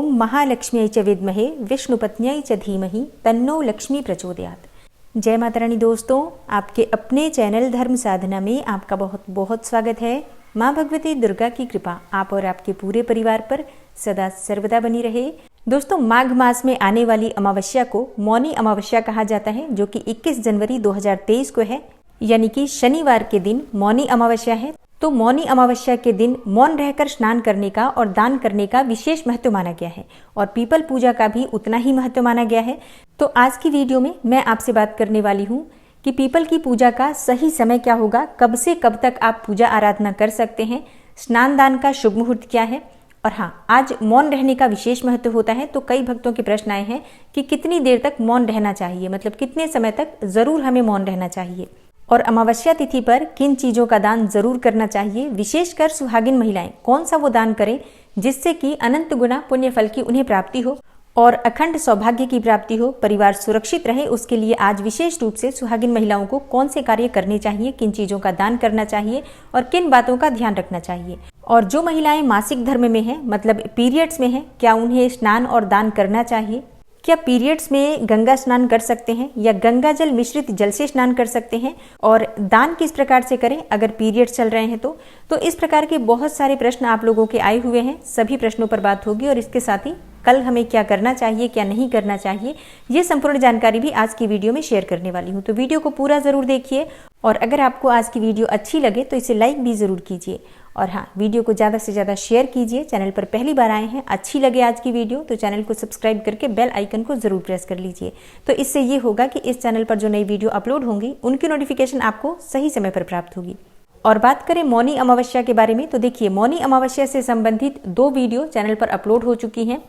ओम महालक्ष्म्यै च विद्महे विष्णुपत्न्यै च धीमहि तन्नो लक्ष्मी प्रचोदयात्। जय माता रानी दोस्तों, आपके अपने चैनल धर्म साधना में आपका बहुत बहुत स्वागत है। माँ भगवती दुर्गा की कृपा आप और आपके पूरे परिवार पर सदा सर्वदा बनी रहे। दोस्तों, माघ मास में आने वाली अमावस्या को मौनी अमावस्या कहा जाता है, जो कि 21 जनवरी 2023 को है, यानी कि शनिवार के दिन मौनी अमावस्या है। तो मौनी अमावस्या के दिन मौन रहकर स्नान करने का और दान करने का विशेष महत्व माना गया है और पीपल पूजा का भी उतना ही महत्व माना गया है। तो आज की वीडियो में मैं आपसे बात करने वाली हूँ कि पीपल की पूजा का सही समय क्या होगा, कब से कब तक आप पूजा आराधना कर सकते हैं, स्नान दान का शुभ मुहूर्त क्या है। और हाँ, आज मौन रहने का विशेष महत्व होता है। तो कई भक्तों के प्रश्न आए हैं कि कितनी देर तक मौन रहना चाहिए, मतलब कितने समय तक जरूर हमें मौन रहना चाहिए और अमावस्या तिथि पर किन चीजों का दान जरूर करना चाहिए। विशेषकर सुहागिन महिलाएं कौन सा वो दान करें जिससे कि अनंत गुना पुण्य फल की उन्हें प्राप्ति हो और अखंड सौभाग्य की प्राप्ति हो, परिवार सुरक्षित रहे। उसके लिए आज विशेष रूप से सुहागिन महिलाओं को कौन से कार्य करने चाहिए, किन चीजों का दान करना चाहिए और किन बातों का ध्यान रखना चाहिए। और जो महिलाएं मासिक धर्म में हैं, मतलब पीरियड्स में हैं, क्या उन्हें स्नान और दान करना चाहिए। क्या पीरियड्स में गंगा स्नान कर सकते हैं या गंगा जल मिश्रित जल से स्नान कर सकते हैं और दान किस प्रकार से करें अगर पीरियड्स चल रहे हैं तो इस प्रकार के बहुत सारे प्रश्न आप लोगों के आए हुए हैं। सभी प्रश्नों पर बात होगी और इसके साथ ही कल हमें क्या करना चाहिए, क्या नहीं करना चाहिए, ये संपूर्ण जानकारी भी आज की वीडियो में शेयर करने वाली हूँ। तो वीडियो को पूरा जरूर देखिए और अगर आपको आज की वीडियो अच्छी लगे तो इसे लाइक भी जरूर कीजिए और हाँ, वीडियो को ज़्यादा से ज़्यादा शेयर कीजिए। चैनल पर पहली बार आए हैं, अच्छी लगे आज की वीडियो तो चैनल को सब्सक्राइब करके बेल आइकन को जरूर प्रेस कर लीजिए। तो इससे ये होगा कि इस चैनल पर जो नई वीडियो अपलोड होंगी उनकी नोटिफिकेशन आपको सही समय पर प्राप्त होगी। और बात करें मौनी अमावस्या के बारे में तो देखिए, मौनी अमावस्या से संबंधित 2 वीडियो चैनल पर अपलोड हो चुकी हैं।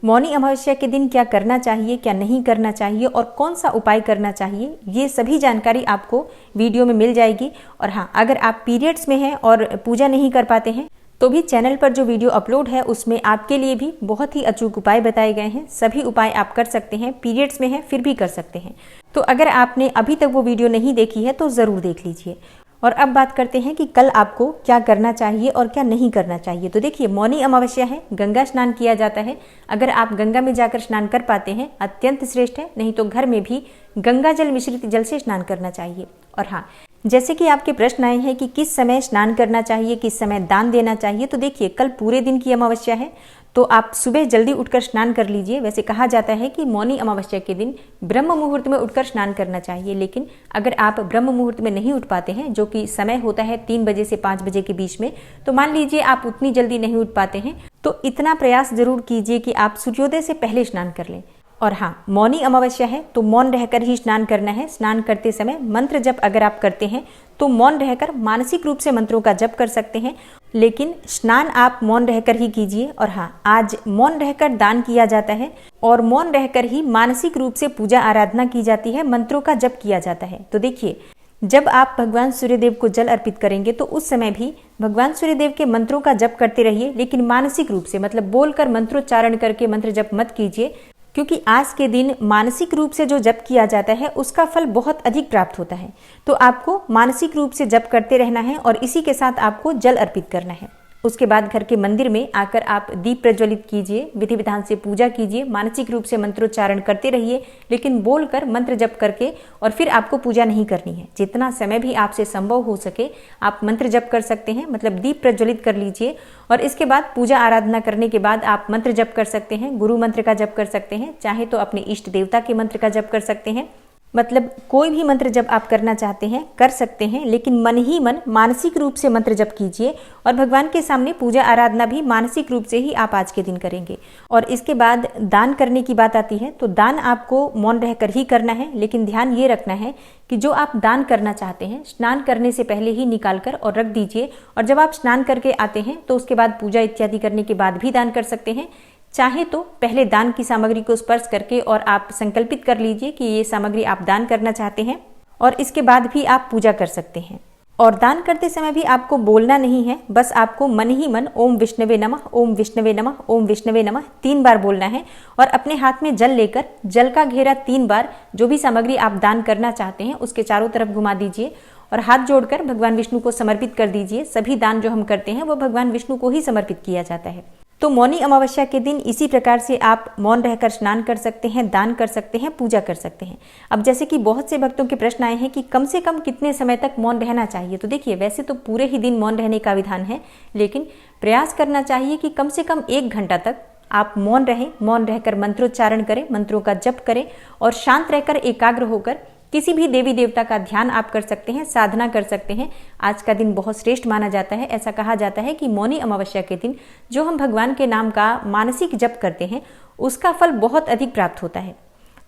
मौनी अमावस्या के दिन क्या करना चाहिए, क्या नहीं करना चाहिए और कौन सा उपाय करना चाहिए, ये सभी जानकारी आपको वीडियो में मिल जाएगी। और हाँ, अगर आप पीरियड्स में हैं और पूजा नहीं कर पाते हैं तो भी चैनल पर जो वीडियो अपलोड है उसमें आपके लिए भी बहुत ही अचूक उपाय बताए गए हैं। सभी उपाय आप कर सकते हैं, पीरियड्स में हैं फिर भी कर सकते हैं। तो अगर आपने अभी तक वो वीडियो नहीं देखी है तो ज़रूर देख लीजिए। और अब बात करते हैं कि कल आपको क्या करना चाहिए और क्या नहीं करना चाहिए। तो देखिए, मौनी अमावस्या है, गंगा स्नान किया जाता है। अगर आप गंगा में जाकर स्नान कर पाते हैं अत्यंत श्रेष्ठ है, नहीं तो घर में भी गंगा जल मिश्रित जल से स्नान करना चाहिए। और हाँ, जैसे कि आपके प्रश्न आए हैं कि किस समय स्नान करना चाहिए, किस समय दान देना चाहिए। तो देखिए, कल पूरे दिन की अमावस्या है तो आप सुबह जल्दी उठकर स्नान कर लीजिए। वैसे कहा जाता है कि मौनी अमावस्या के दिन ब्रह्म मुहूर्त में उठकर स्नान करना चाहिए, लेकिन अगर आप ब्रह्म मुहूर्त में नहीं उठ पाते हैं, जो कि समय होता है 3 बजे से 5 बजे के बीच में, तो मान लीजिए आप उतनी जल्दी नहीं उठ पाते हैं तो इतना प्रयास जरूर कीजिए कि आप सूर्योदय से पहले स्नान कर लें। और हाँ, मौनी अमावस्या है तो मौन रहकर ही स्नान करना है। स्नान करते समय मंत्र जप अगर आप करते हैं तो मौन रहकर मानसिक रूप से मंत्रों का जप कर सकते हैं, लेकिन स्नान आप मौन रहकर ही कीजिए। और हाँ, आज मौन रहकर दान किया जाता है और मौन रहकर ही मानसिक रूप से पूजा आराधना की जाती है, मंत्रों का जप किया जाता है। तो देखिए, जब आप भगवान सूर्यदेव को जल अर्पित करेंगे तो उस समय भी भगवान सूर्यदेव के मंत्रों का जप करते रहिए, लेकिन मानसिक रूप से, मतलब बोलकर मंत्रोच्चारण करके मंत्र जप मत कीजिए, क्योंकि आज के दिन मानसिक रूप से जो जप किया जाता है उसका फल बहुत अधिक प्राप्त होता है। तो आपको मानसिक रूप से जप करते रहना है और इसी के साथ आपको जल अर्पित करना है। उसके बाद घर के मंदिर में आकर आप दीप प्रज्वलित कीजिए, विधि विधान से पूजा कीजिए, मानसिक रूप से मंत्रोच्चारण करते रहिए, लेकिन बोलकर मंत्र जप करके, और फिर आपको पूजा नहीं करनी है। जितना समय भी आपसे संभव हो सके आप मंत्र जप कर सकते हैं, मतलब दीप प्रज्वलित कर लीजिए। और इसके बाद पूजा आराधना करने के बाद आप मंत्र जप कर सकते हैं, गुरु मंत्र का जप कर सकते हैं, चाहे तो अपने इष्ट देवता के मंत्र का जप कर सकते हैं। मतलब कोई भी मंत्र जप आप करना चाहते हैं कर सकते हैं, लेकिन मन ही मन मानसिक रूप से मंत्र जप कीजिए और भगवान के सामने पूजा आराधना भी मानसिक रूप से ही आप आज के दिन करेंगे। और इसके बाद दान करने की बात आती है तो दान आपको मौन रहकर ही करना है, लेकिन ध्यान ये रखना है कि जो आप दान करना चाहते हैं स्नान करने से पहले ही निकाल कर और रख दीजिए। और जब आप स्नान करके आते हैं तो उसके बाद पूजा इत्यादि करने के बाद भी दान कर सकते हैं। चाहे तो पहले दान की सामग्री को स्पर्श करके और आप संकल्पित कर लीजिए कि ये सामग्री आप दान करना चाहते हैं और इसके बाद भी आप पूजा कर सकते हैं। और दान करते समय भी आपको बोलना नहीं है, बस आपको मन ही मन ओम विष्णवे नमः, ओम विष्णवे नमः, ओम विष्णवे नमः 3 बार बोलना है और अपने हाथ में जल लेकर जल का घेरा 3 बार जो भी सामग्री आप दान करना चाहते हैं उसके चारों तरफ घुमा दीजिए और हाथ जोड़कर भगवान विष्णु को समर्पित कर दीजिए। सभी दान जो हम करते हैं वो भगवान विष्णु को ही समर्पित किया जाता है। तो मौनी अमावस्या के दिन इसी प्रकार से आप मौन रहकर स्नान कर सकते हैं, दान कर सकते हैं, पूजा कर सकते हैं। अब जैसे कि बहुत से भक्तों के प्रश्न आए हैं कि कम से कम कितने समय तक मौन रहना चाहिए। तो देखिए, वैसे तो पूरे ही दिन मौन रहने का विधान है, लेकिन प्रयास करना चाहिए कि कम से कम 1 घंटा तक आप मौन रहें। मौन रहकर मंत्रोच्चारण करें, मंत्रों का जप करें और शांत रहकर एकाग्र होकर किसी भी देवी देवता का ध्यान आप कर सकते हैं, साधना कर सकते हैं। आज का दिन बहुत श्रेष्ठ माना जाता है। ऐसा कहा जाता है कि मौनी अमावस्या के दिन जो हम भगवान के नाम का मानसिक जप करते हैं उसका फल बहुत अधिक प्राप्त होता है।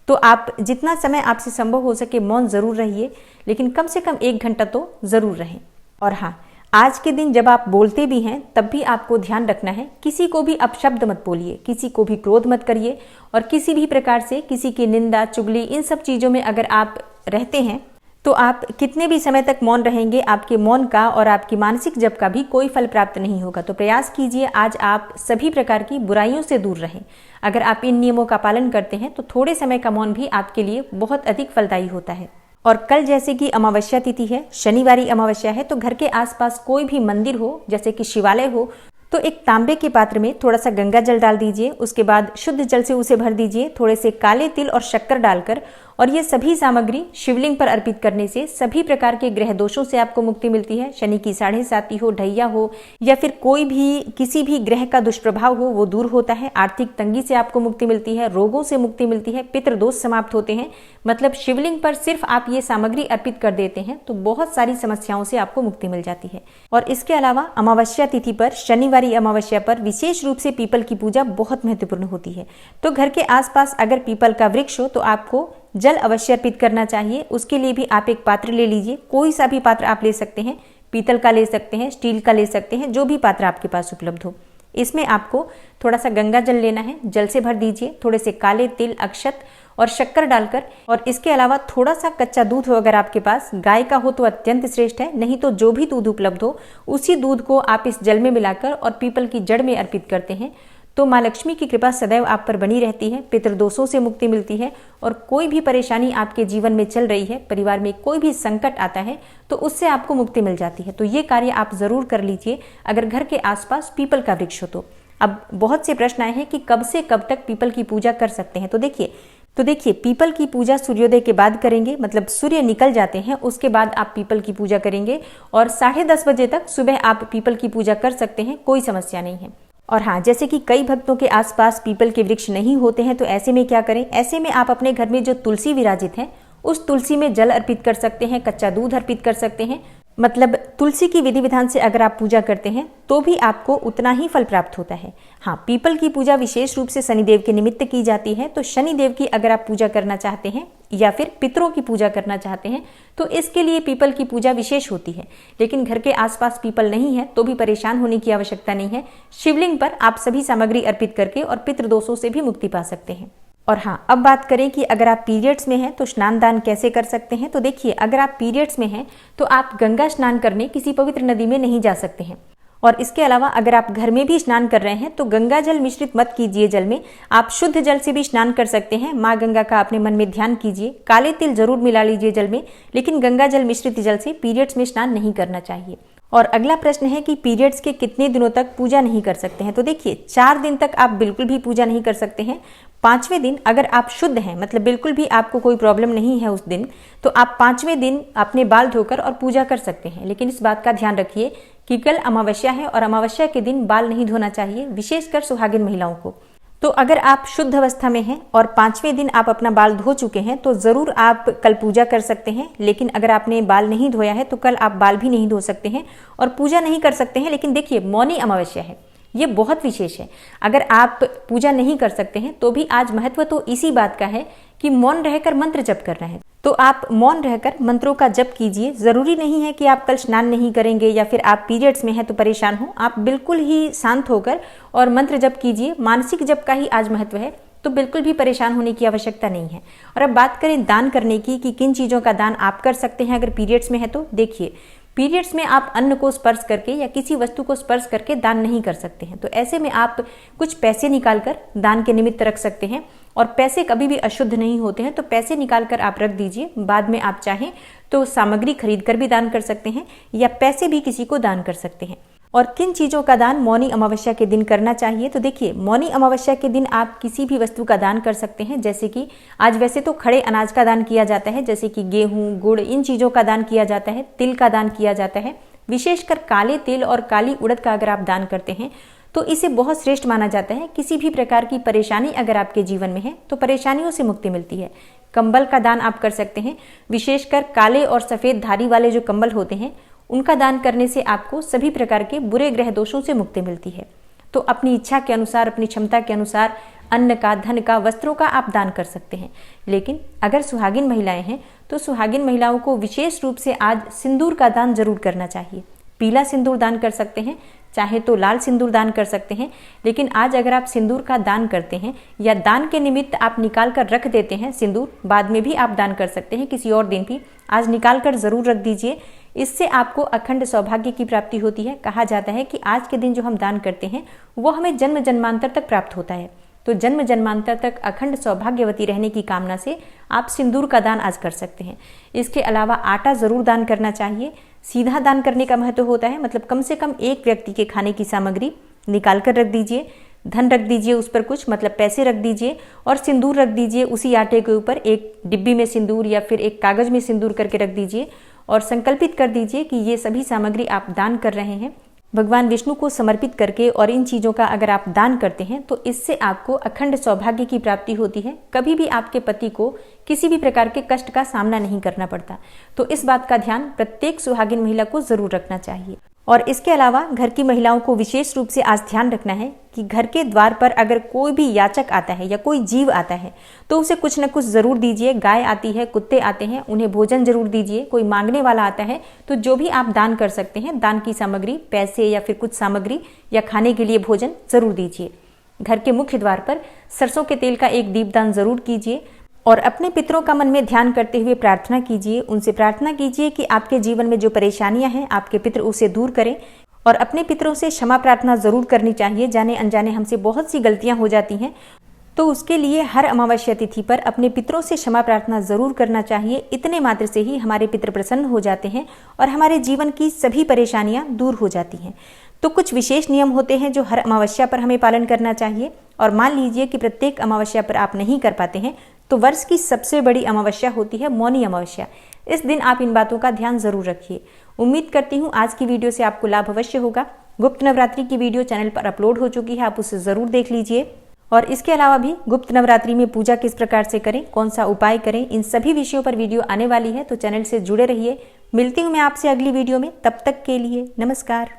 तो आप जितना समय आपसे संभव हो सके मौन जरूर रहिए, लेकिन कम से कम 1 घंटा तो जरूर रहें। और हाँ, आज के दिन जब आप बोलते भी हैं तब भी आपको ध्यान रखना है, किसी को भी अपशब्द मत बोलिए, किसी को भी क्रोध मत करिए और किसी भी प्रकार से किसी की निंदा, चुगली, इन सब चीज़ों में अगर आप रहते हैं तो आप कितने भी समय तक मौन रहेंगे, आपके मौन का और आपकी मानसिक जप का भी कोई फल प्राप्त नहीं होगा। तो प्रयास कीजिए आज आप सभी प्रकार की बुराइयों से दूर रहें। अगर आप इन नियमों का पालन करते हैं तो थोड़े समय का मौन भी आपके लिए बहुत अधिक फलदायी होता है। और कल जैसे कि अमावस्या तिथि है, शनिवारी अमावस्या है, तो घर के आसपास कोई भी मंदिर हो, जैसे कि शिवालय हो, तो एक तांबे के पात्र में थोड़ा सा गंगा जल डाल दीजिए। उसके बाद शुद्ध जल से उसे भर दीजिए, थोड़े से काले तिल और शक्कर डालकर, और ये सभी सामग्री शिवलिंग पर अर्पित करने से सभी प्रकार के ग्रह दोषों से आपको मुक्ति मिलती है। शनि की 7.5 हो, ढैया हो या फिर कोई भी किसी भी ग्रह का दुष्प्रभाव हो वो दूर होता है। आर्थिक तंगी से आपको मुक्ति मिलती है, रोगों से मुक्ति मिलती है, पितृदोष समाप्त होते हैं। मतलब शिवलिंग पर सिर्फ आप ये सामग्री अर्पित कर देते हैं तो बहुत सारी समस्याओं से आपको मुक्ति मिल जाती है। और इसके अलावा अमावस्या तिथि पर, शनिवारी अमावस्या पर विशेष रूप से पीपल की पूजा बहुत महत्वपूर्ण होती है। तो घर के आसपास अगर पीपल का वृक्ष हो तो आपको जल अवश्य अर्पित करना चाहिए। उसके लिए भी आप एक पात्र ले लीजिए, कोई सा भी पात्र आप ले सकते हैं, पीतल का ले सकते हैं, स्टील का ले सकते हैं, जो भी पात्र आपके पास उपलब्ध हो। इसमें आपको थोड़ा सा गंगा जल लेना है, जल से भर दीजिए, थोड़े से काले तिल, अक्षत और शक्कर डालकर, और इसके अलावा थोड़ा सा कच्चा दूध हो, अगर आपके पास गाय का हो तो अत्यंत श्रेष्ठ है, नहीं तो जो भी दूध उपलब्ध हो उसी दूध को आप इस जल में मिलाकर और पीपल की जड़ में अर्पित करते हैं तो माँ लक्ष्मी की कृपा सदैव आप पर बनी रहती है, पितृदोषों से मुक्ति मिलती है और कोई भी परेशानी आपके जीवन में चल रही है, परिवार में कोई भी संकट आता है तो उससे आपको मुक्ति मिल जाती है। तो ये कार्य आप जरूर कर लीजिए अगर घर के आसपास पीपल का वृक्ष हो तो। अब बहुत से प्रश्न आए हैं कि कब से कब तक पीपल की पूजा कर सकते हैं। तो देखिए पीपल की पूजा सूर्योदय के बाद करेंगे, मतलब सूर्य निकल जाते हैं उसके बाद आप पीपल की पूजा करेंगे और 10:30 बजे तक सुबह आप पीपल की पूजा कर सकते हैं, कोई समस्या नहीं है। और हाँ, जैसे कि कई भक्तों के आसपास पीपल के वृक्ष नहीं होते हैं तो ऐसे में क्या करें, ऐसे में आप अपने घर में जो तुलसी विराजित है उस तुलसी में जल अर्पित कर सकते हैं, कच्चा दूध अर्पित कर सकते हैं। मतलब तुलसी की विधि विधान से अगर आप पूजा करते हैं तो भी आपको उतना ही फल प्राप्त होता है। हाँ, पीपल की पूजा विशेष रूप से शनिदेव के निमित्त की जाती है, तो शनिदेव की अगर आप पूजा करना चाहते हैं या फिर पितरों की पूजा करना चाहते हैं तो इसके लिए पीपल की पूजा विशेष होती है। लेकिन घर के आसपास पीपल नहीं है तो भी परेशान होने की आवश्यकता नहीं है, शिवलिंग पर आप सभी सामग्री अर्पित करके और पितृदोषों से भी मुक्ति पा सकते हैं। और हाँ, अब बात करें कि अगर आप पीरियड्स में हैं तो स्नान दान कैसे कर सकते हैं। तो देखिए, अगर आप पीरियड्स में हैं तो आप गंगा स्नान करने किसी पवित्र नदी में नहीं जा सकते हैं। और इसके अलावा अगर आप घर में भी स्नान कर रहे हैं तो गंगा जल मिश्रित मत कीजिए जल में, आप शुद्ध जल से भी स्नान कर सकते हैं। माँ गंगा का अपने मन में ध्यान कीजिए, काले तिल जरूर मिला लीजिए जल में, लेकिन गंगा जल मिश्रित जल से पीरियड्स में स्नान नहीं करना चाहिए। और अगला प्रश्न है कि पीरियड्स के कितने दिनों तक पूजा नहीं कर सकते हैं। तो देखिए, 4 दिन तक आप बिल्कुल भी पूजा नहीं कर सकते हैं। 5वें दिन अगर आप शुद्ध हैं, मतलब बिल्कुल भी आपको कोई प्रॉब्लम नहीं है उस दिन, तो आप 5वें दिन अपने बाल धोकर और पूजा कर सकते हैं। लेकिन इस बात का ध्यान रखिए कि कल अमावस्या है और अमावस्या के दिन बाल नहीं धोना चाहिए, विशेषकर सुहागिन महिलाओं को। तो अगर आप शुद्ध अवस्था में हैं और 5वें दिन आप अपना बाल धो चुके हैं तो जरूर आप कल पूजा कर सकते हैं। लेकिन अगर आपने बाल नहीं धोया है तो कल आप बाल भी नहीं धो सकते हैं और पूजा नहीं कर सकते हैं। लेकिन देखिए, मौनी अमावस्या है, ये बहुत विशेष है। अगर आप पूजा नहीं कर सकते हैं तो भी आज महत्व तो इसी बात का है कि मौन रहकर मंत्र जप करना है। तो आप मौन रहकर मंत्रों का जप कीजिए। जरूरी नहीं है कि आप कल स्नान नहीं करेंगे या फिर आप पीरियड्स में हैं तो परेशान हो, आप बिल्कुल ही शांत होकर और मंत्र जप कीजिए। मानसिक जप का ही आज महत्व है, तो बिल्कुल भी परेशान होने की आवश्यकता नहीं है। और अब बात करें दान करने की कि किन चीज़ों का दान आप कर सकते हैं अगर पीरियड्स में है तो देखिए, पीरियड्स में आप अन्न को स्पर्श करके या किसी वस्तु को स्पर्श करके दान नहीं कर सकते हैं। तो ऐसे में आप कुछ पैसे निकालकर दान के निमित्त रख सकते हैं। और पैसे कभी भी अशुद्ध नहीं होते हैं, तो पैसे निकालकर आप रख दीजिए। बाद में आप चाहें तो सामग्री खरीद कर भी दान कर सकते हैं या पैसे भी किसी को दान कर सकते हैं। और किन चीज़ों का दान मौनी अमावस्या के दिन करना चाहिए। तो देखिए, मौनी अमावस्या के दिन आप किसी भी वस्तु का दान कर सकते हैं। जैसे कि आज वैसे तो खड़े अनाज का दान किया जाता है, जैसे कि गेहूं, गुड़, इन चीज़ों का दान किया जाता है, तिल का दान किया जाता है। विशेषकर काले तिल और काली उड़द का अगर आप दान करते हैं तो इसे बहुत श्रेष्ठ माना जाता है। किसी भी प्रकार की परेशानी अगर आपके जीवन में है तो परेशानियों से मुक्ति मिलती है। कंबल का दान आप कर सकते हैं। विशेषकर काले और सफ़ेद धारी वाले जो कंबल होते हैं उनका दान करने से आपको सभी प्रकार के बुरे ग्रह दोषों से मुक्ति मिलती है। तो अपनी इच्छा के अनुसार, अपनी क्षमता के अनुसार अन्न का, धन का, वस्त्रों का आप दान कर सकते हैं। लेकिन अगर सुहागिन महिलाएं हैं तो सुहागिन महिलाओं को विशेष रूप से आज सिंदूर का दान जरूर करना चाहिए। पीला सिंदूर दान कर सकते हैं, चाहे तो लाल सिंदूर दान कर सकते हैं। लेकिन आज अगर आप सिंदूर का दान करते हैं या दान के निमित्त आप निकाल कर रख देते हैं सिंदूर, बाद में भी आप दान कर सकते हैं, किसी और दिन भी, आज निकाल कर जरूर रख दीजिए। इससे आपको अखंड सौभाग्य की प्राप्ति होती है। कहा जाता है कि आज के दिन जो हम दान करते हैं वो हमें जन्म जन्मांतर तक प्राप्त होता है। तो जन्म जन्मांतर तक अखंड सौभाग्यवती रहने की कामना से आप सिंदूर का दान आज कर सकते हैं। इसके अलावा आटा जरूर दान करना चाहिए। सीधा दान करने का महत्व होता है, मतलब कम से कम एक व्यक्ति के खाने की सामग्री निकाल कर रख दीजिए, धन रख दीजिए उस पर कुछ, मतलब पैसे रख दीजिए और सिंदूर रख दीजिए उसी आटे के ऊपर। एक डिब्बी में सिंदूर या फिर एक कागज में सिंदूर करके रख दीजिए और संकल्पित कर दीजिए कि ये सभी सामग्री आप दान कर रहे हैं भगवान विष्णु को समर्पित करके। और इन चीज़ों का अगर आप दान करते हैं तो इससे आपको अखंड सौभाग्य की प्राप्ति होती है। कभी भी आपके पति को किसी भी प्रकार के कष्ट का सामना नहीं करना पड़ता। तो इस बात का ध्यान प्रत्येक सुहागिन महिला को जरूर रखना चाहिए। और इसके अलावा घर की महिलाओं को विशेष रूप से आज ध्यान रखना है कि घर के द्वार पर अगर कोई भी याचक आता है या कोई जीव आता है तो उसे कुछ न कुछ जरूर दीजिए। गाय आती है, कुत्ते आते हैं, उन्हें भोजन जरूर दीजिए। कोई मांगने वाला आता है तो जो भी आप दान कर सकते हैं, दान की सामग्री, पैसे या फिर कुछ सामग्री या खाने के लिए भोजन जरूर दीजिए। घर के मुख्य द्वार पर सरसों के तेल का एक दीपदान जरूर कीजिए और अपने पितरों का मन में ध्यान करते हुए प्रार्थना कीजिए। उनसे प्रार्थना कीजिए कि आपके जीवन में जो परेशानियां हैं आपके पितर उसे दूर करें। और अपने पितरों से क्षमा प्रार्थना जरूर करनी चाहिए। जाने अनजाने हमसे बहुत सी गलतियां हो जाती हैं, तो उसके लिए हर अमावस्या तिथि पर अपने पितरों से क्षमा प्रार्थना जरूर करना चाहिए। इतने मात्र से ही हमारे पितर प्रसन्न हो जाते हैं और हमारे जीवन की सभी परेशानियां दूर हो जाती हैं। तो कुछ विशेष नियम होते हैं जो हर अमावस्या पर हमें पालन करना चाहिए। और मान लीजिए कि प्रत्येक अमावस्या पर आप नहीं कर पाते हैं तो वर्ष की सबसे बड़ी अमावस्या होती है मौनी अमावस्या। इस दिन आप इन बातों का ध्यान जरूर रखिए। उम्मीद करती हूँ आज की वीडियो से आपको लाभ अवश्य होगा। गुप्त नवरात्रि की वीडियो चैनल पर अपलोड हो चुकी है, आप उसे जरूर देख लीजिए। और इसके अलावा भी गुप्त नवरात्रि में पूजा किस प्रकार से करें, कौन सा उपाय करें, इन सभी विषयों पर वीडियो आने वाली है, तो चैनल से जुड़े रहिए। मिलती हूँ मैं आपसे अगली वीडियो में, तब तक के लिए नमस्कार।